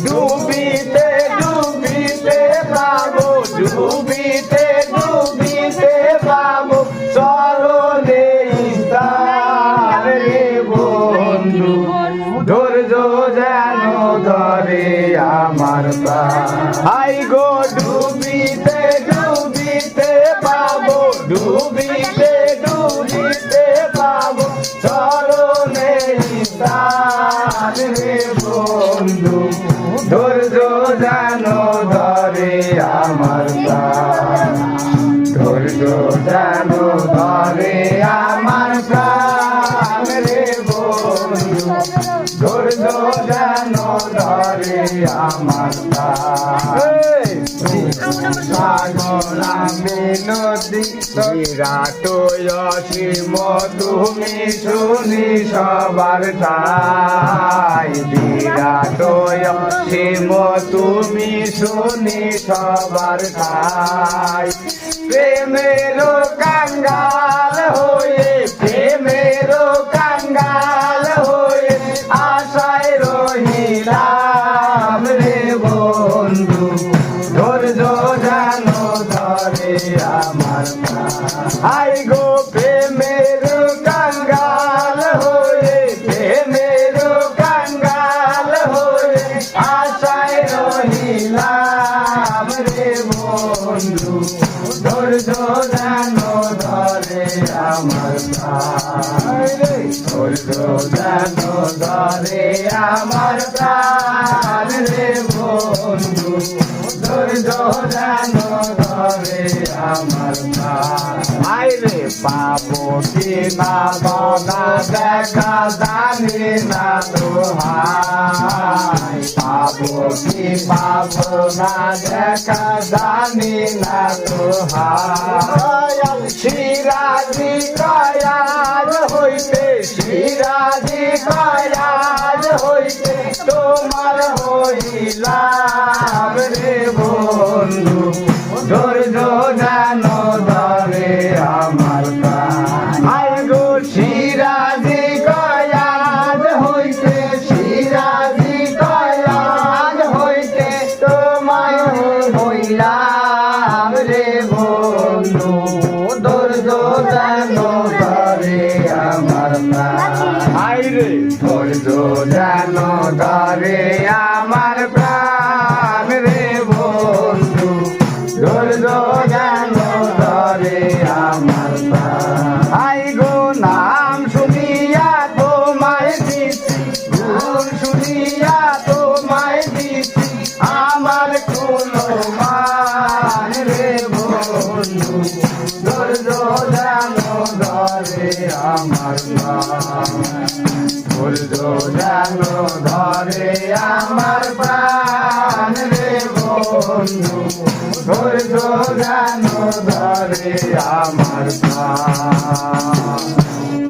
ডুবিতে ডুবিতে পাবো, ডুবিতে ডুবিতে পাবো চরণে স্থান রে বন্ধু। ধৈর্য যেন ধরে আমার প্রাণ। আই গো ডুবিতে ডুবিতে পাবো, ডুবিতে ডুবিতে পাবো চরণে স্থান রে বন্ধু। ধৈর্য যেন ধরে আমার প্রাণ, ধৈর্য যেন ধরে আমার প্রাণ রে বন্ধু। ধৈর্য যেন ধরে আমার প্রাণ। সাগরা মিনতি বিরাট অসীম তুমি শুনি সবার ঠাই। বিরাট অসীম তুমি শুনি সবার ঠাই। প্রেমের কাঙ্গাল হয়ে, প্রেমের কাঙ্গাল হয়ে আশায় রহিলাম রে বন্ধু। ধৈর্য যেন ধরে আমার প্রাণ। আই গো প্রেমের কাঙ্গাল হয়ে, প্রেমের কাঙ্গাল হয়ে আশায় রহিলাম রে বন্ধু। ধৈর্য যেন ধরে আমার প্রাণ, ধৈর্য যেন ধরে আমার প্রাণ রে বন্ধু। ধৈর্য যেন ধরে আমার প্রাণ। আইরে পাবো কি না বাবা দেখা জানি না দোহাই। পাবো কি পাবো না দেখা জানি না দোহাই। সিরাজি কায়াজ হইতে, সিরাজি কায়াজ হইতে তোমার হইলাম রে বন্ধু। ধৈর্য যেন ধরে আমার প্রাণ। আই গো সিরাজি কায়াজ হইতে, সিরাজি কায়াজ হইতে তোমায় হইলাম রে বন্ধু। ধৈর্য যেন ধরে আমার প্রাণ। আইরে ধৈর্য যেন ধরে আমার প্রাণ রে বন্ধু। ধৈর্য যেন ধরে আমার প্রাণ। আই গো নাম শুনিয়া তোমায় দিছি, গুণ শুনিয়া তোমায় দিছি আমার কোনো মান রে বন্ধু। ধৈর্য যেন ধরে আমার প্রাণ, ধৈর্য যেন ধরে আমার প্রাণ রে বন্ধু। ধৈর্য যেন ধরে আমার প্রাণ।